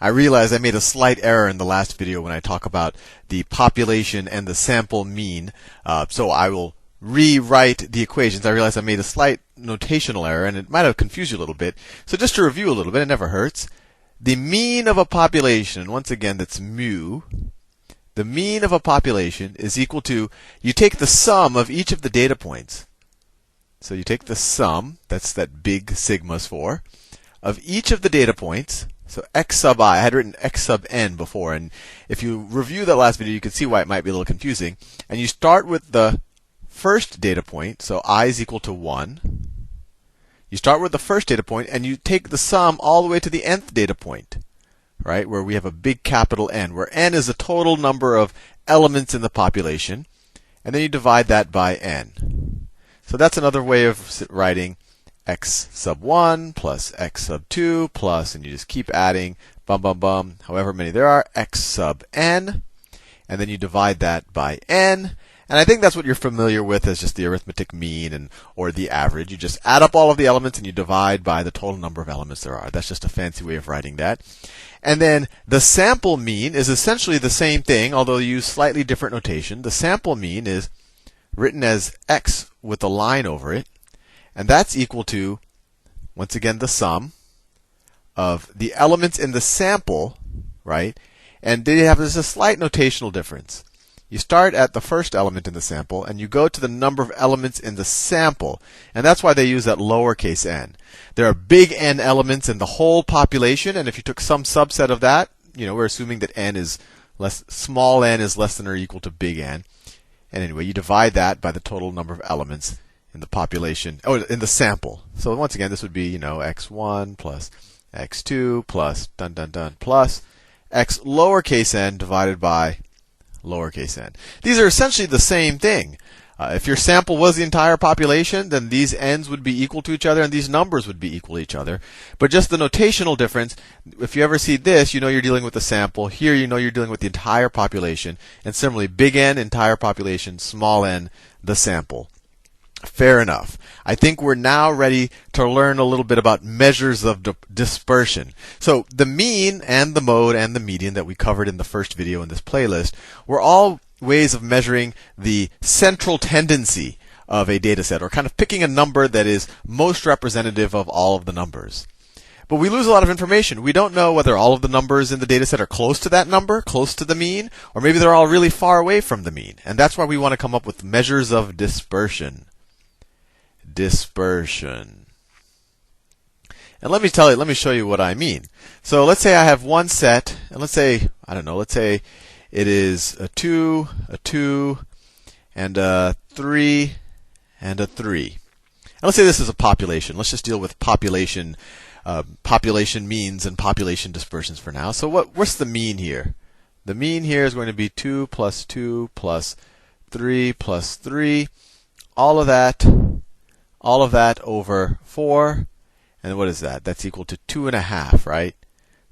I realized I made a slight error in the last video when I talk about the population and the sample mean. So I will rewrite the equations. I realized I made a slight notational error, and it might have confused you a little bit. So just to review a little bit, it never hurts. The mean of a population, once again, that's mu. The mean of a population is equal to, you take the sum of each of the data points. So you take the sum, that's that big sigma's for, of each of the data points. So x sub I had written x sub n before, and if you review that last video, you can see why it might be a little confusing. And you start with the first data point, so I is equal to 1. You start with the first data point, and you take the sum all the way to the nth data point, right, where we have a big capital N, where n is the total number of elements in the population, and then you divide that by n. So that's another way of writing x sub 1 plus x sub 2 plus, and you just keep adding, however many there are, x sub n, and then you divide that by n. And I think that's what you're familiar with as just the arithmetic mean or the average. You just add up all of the elements and you divide by the total number of elements there are. That's just a fancy way of writing that. And then the sample mean is essentially the same thing, although you use slightly different notation. The sample mean is written as x with a line over it. And that's equal to, once again, the sum of the elements in the sample, right? And there's a slight notational difference. You start at the first element in the sample, and you go to the number of elements in the sample. And that's why they use that lowercase n. There are big N elements in the whole population, and if you took some subset of that, we're assuming that small n is less than or equal to big N. And anyway, you divide that by the total number of elements in the population, in the sample. So once again, this would be, x1 plus x2 plus plus x lowercase n divided by lowercase n. These are essentially the same thing. If your sample was the entire population, then these n's would be equal to each other and these numbers would be equal to each other. But just the notational difference, if you ever see this, you're dealing with the sample. Here, you're dealing with the entire population. And similarly, big N, entire population, small n, the sample. Fair enough. I think we're now ready to learn a little bit about measures of dispersion. So the mean and the mode and the median that we covered in the first video in this playlist were all ways of measuring the central tendency of a data set, or kind of picking a number that is most representative of all of the numbers. But we lose a lot of information. We don't know whether all of the numbers in the data set are close to that number, close to the mean, or maybe they're all really far away from the mean. And that's why we want to come up with measures of dispersion. Dispersion. And let me show you what I mean. So let's say I have one set, and let's say it is a 2, and a 3, and a 3. And let's say this is a population. Let's just deal with population means and population dispersions for now. So what's the mean here? The mean here is going to be 2 plus 2 plus 3 plus 3. All of that over 4. And what is that? That's equal to 2.5, right?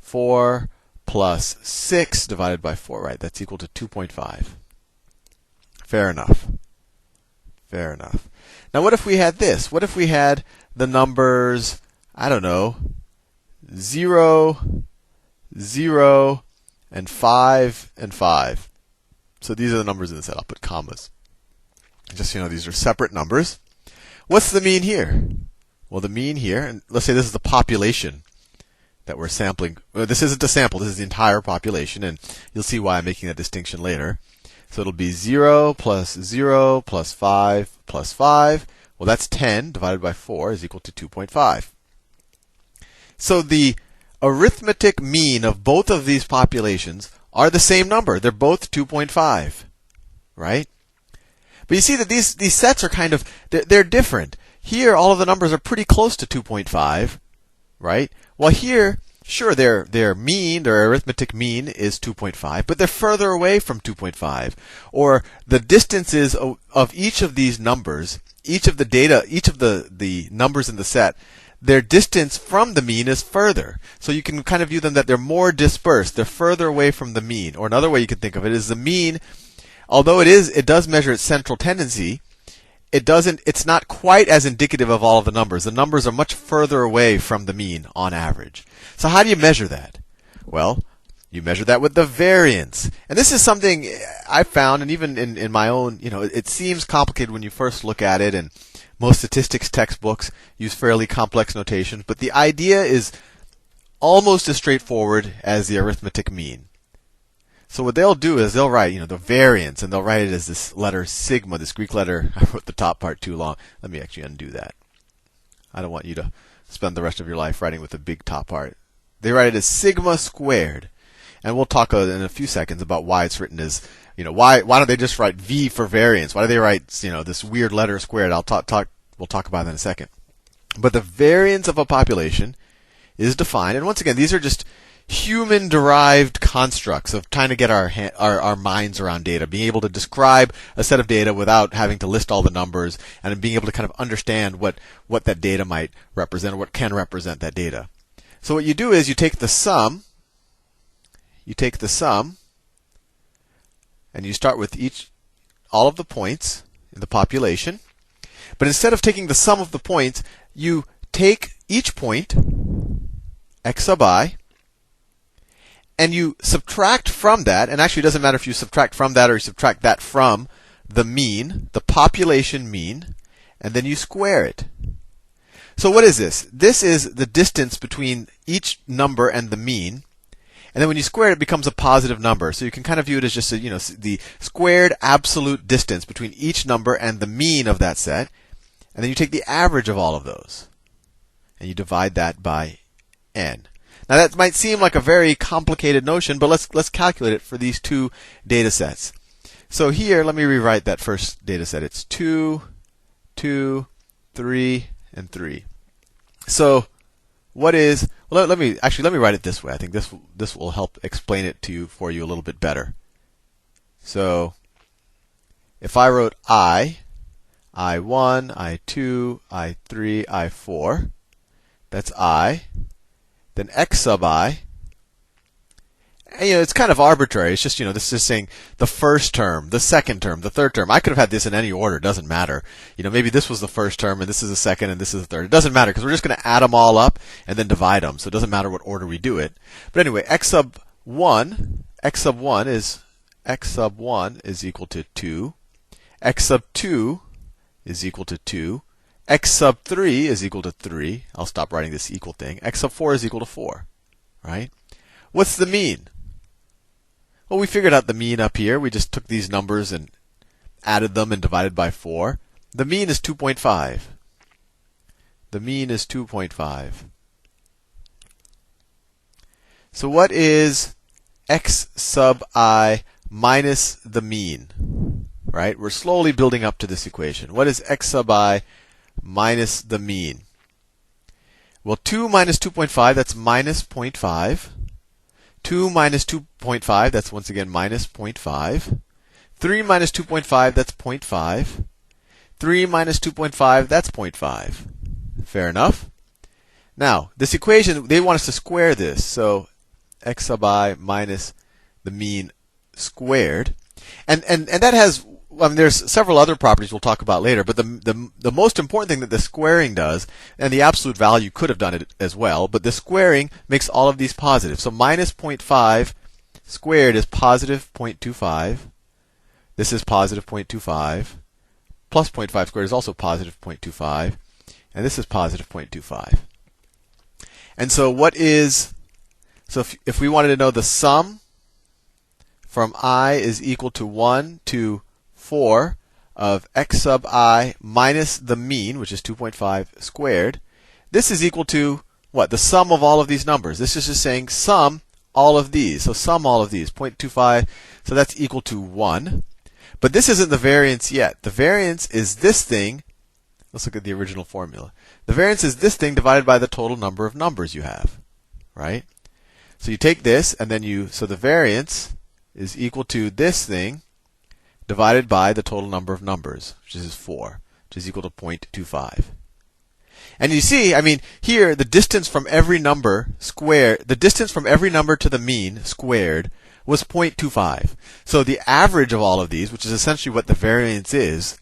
4 plus 6 divided by 4, right? That's equal to 2.5. Fair enough. Fair enough. Now what if we had this? What if we had the numbers, 0, 0, and 5, and 5. So these are the numbers in the set. I'll put commas. Just so you know, these are separate numbers. What's the mean here? Well, the mean here, and let's say this is the population that we're sampling. Well, this isn't a sample, this is the entire population, and you'll see why I'm making that distinction later. So it'll be 0 plus 0 plus 5 plus 5. Well, that's 10 divided by 4 is equal to 2.5. So the arithmetic mean of both of these populations are the same number. They're both 2.5, right? But you see that these sets are they're different. Here, all of the numbers are pretty close to 2.5, right? While here, sure, their arithmetic mean is 2.5, but they're further away from 2.5. Or the distances of each of these numbers, each of the numbers in the set, their distance from the mean is further. So you can kind of view them that they're more dispersed. They're further away from the mean. Or another way you can think of it is the mean, although it does measure its central tendency, it's not quite as indicative of all of the numbers. The numbers are much further away from the mean on average. So how do you measure that? Well, you measure that with the variance. And this is something I found, and even in my own, it seems complicated when you first look at it, and most statistics textbooks use fairly complex notations, but the idea is almost as straightforward as the arithmetic mean. So what they'll do is they'll write, the variance, and they'll write it as this letter sigma, this Greek letter. I wrote the top part too long. Let me actually undo that. I don't want you to spend the rest of your life writing with the big top part. They write it as sigma squared. And we'll talk in a few seconds about why it's written as, why don't they just write V for variance? Why do they write, this weird letter squared? We'll talk about that in a second. But the variance of a population is defined, and once again, these are just human-derived constructs of trying to get our minds around data, being able to describe a set of data without having to list all the numbers, and being able to kind of understand what that data might represent, or what can represent that data. So what you do is you take the sum, and you start with all of the points in the population. But instead of taking the sum of the points, you take each point, x sub I, and you subtract from that, and actually it doesn't matter if you subtract from that or you subtract that from the mean, the population mean, and then you square it. So what is this? This is the distance between each number and the mean. And then when you square it, it becomes a positive number. So you can kind of view it as just the squared absolute distance between each number and the mean of that set. And then you take the average of all of those, and you divide that by n. Now that might seem like a very complicated notion, but let's calculate it for these two data sets. So here, let me rewrite that first data set. It's 2, 2, 3, and 3. So what is, well, let me write it this way. I think this will help explain it for you a little bit better. So if I wrote I1, I2, I3, I4, that's I. Then x sub I. And, it's kind of arbitrary. It's just, this is saying the first term, the second term, the third term. I could have had this in any order. It doesn't matter. Maybe this was the first term, and this is the second, and this is the third. It doesn't matter, because we're just going to add them all up and then divide them. So it doesn't matter what order we do it. But anyway, x sub 1 is equal to 2. X sub 2 is equal to 2. X sub 3 is equal to 3. I'll stop writing this equal thing. X sub 4 is equal to 4. Right? What's the mean? Well, we figured out the mean up here. We just took these numbers and added them and divided by 4. The mean is 2.5. The mean is 2.5. So what is x sub I minus the mean? Right? We're slowly building up to this equation. What is x sub I minus the mean? Well, 2 minus 2.5, that's minus 0.5. 2 minus 2.5, that's once again minus 0.5. 3 minus 2.5, that's 0.5. 3 minus 2.5, that's 0.5. Fair enough. Now, this equation, they want us to square this. So x sub I minus the mean squared. And that has, there's several other properties we'll talk about later, but the most important thing that the squaring does, and the absolute value could have done it as well, but the squaring makes all of these positive. So minus 0.5 squared is positive 0.25. This is positive 0.25. Plus 0.5 squared is also positive 0.25. And this is positive 0.25. And so if we wanted to know the sum from I is equal to 1 to 4 of x sub I minus the mean, which is 2.5 squared, this is equal to what? The sum of all of these numbers. This is just saying sum all of these. So sum all of these, 0.25, so that's equal to 1. But this isn't the variance yet. The variance is this thing. Let's look at the original formula. The variance is this thing divided by the total number of numbers you have, right? So you take this, and then so the variance is equal to this thing divided by the total number of numbers, which is 4, which is equal to 0.25. And you see, here the distance from every number to the mean squared was 0.25. So the average of all of these, which is essentially what the variance is,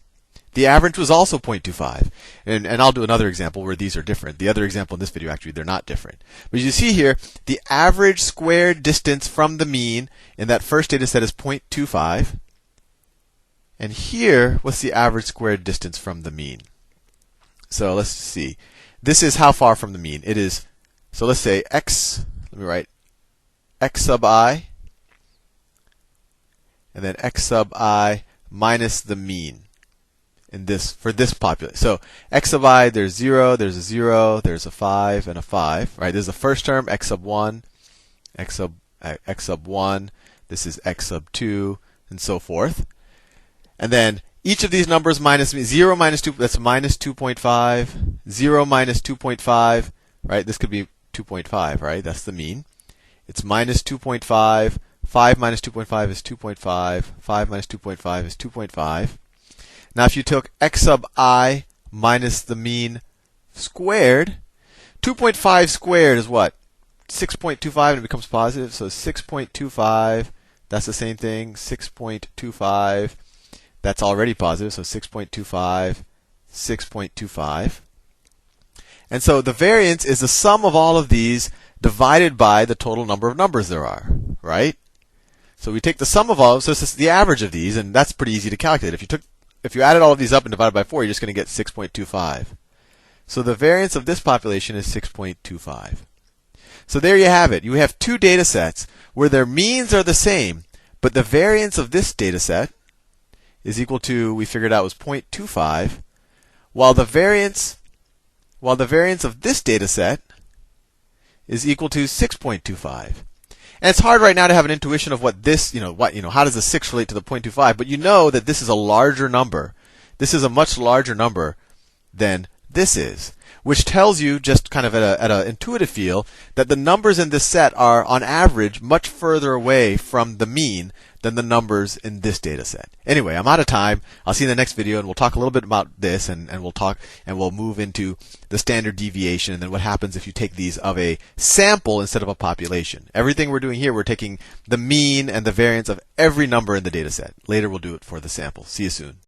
the average was also 0.25. And I'll do another example where these are different. The other example in this video, actually, they're not different. But you see here, the average squared distance from the mean in that first data set is 0.25. And here, what's the average squared distance from the mean? So let's see. This is how far from the mean. It is, so let's say x, let me write x sub I, and then x sub I minus the mean in this, for this population. So x sub I, there's 0, there's a 0, there's a 5, and a 5. Right? This is the first term, x sub 1, x sub 1, this is x sub 2, and so forth. And then each of these numbers minus 0 minus 2, that's minus 2.5. 0 minus 2.5, right? This could be 2.5, right? That's the mean. It's minus 2.5. 5 minus 2.5 is 2.5. 5 minus 2.5 is 2.5. Now, if you took x sub I minus the mean squared, 2.5 squared is what? 6.25, and it becomes positive. So 6.25, that's the same thing. 6.25. That's already positive, so 6.25, 6.25. And so the variance is the sum of all of these divided by the total number of numbers there are, right? So we take the sum of all, so this is the average of these, and that's pretty easy to calculate. If you added all of these up and divided by 4, you're just going to get 6.25. So the variance of this population is 6.25. So there you have it. You have two data sets where their means are the same, but the variance of this data set is equal to, we figured out was 0.25, while the variance of this data set is equal to 6.25. And it's hard right now to have an intuition of what this, how does the 6 relate to the 0.25, but you know that this is a larger number. This is a much larger number than this is, which tells you just kind of at an intuitive feel that the numbers in this set are on average much further away from the mean than the numbers in this data set. Anyway, I'm out of time. I'll see you in the next video, and we'll talk a little bit about this, and we'll move into the standard deviation, and then what happens if you take these of a sample instead of a population. Everything we're doing here, we're taking the mean and the variance of every number in the data set. Later, we'll do it for the sample. See you soon.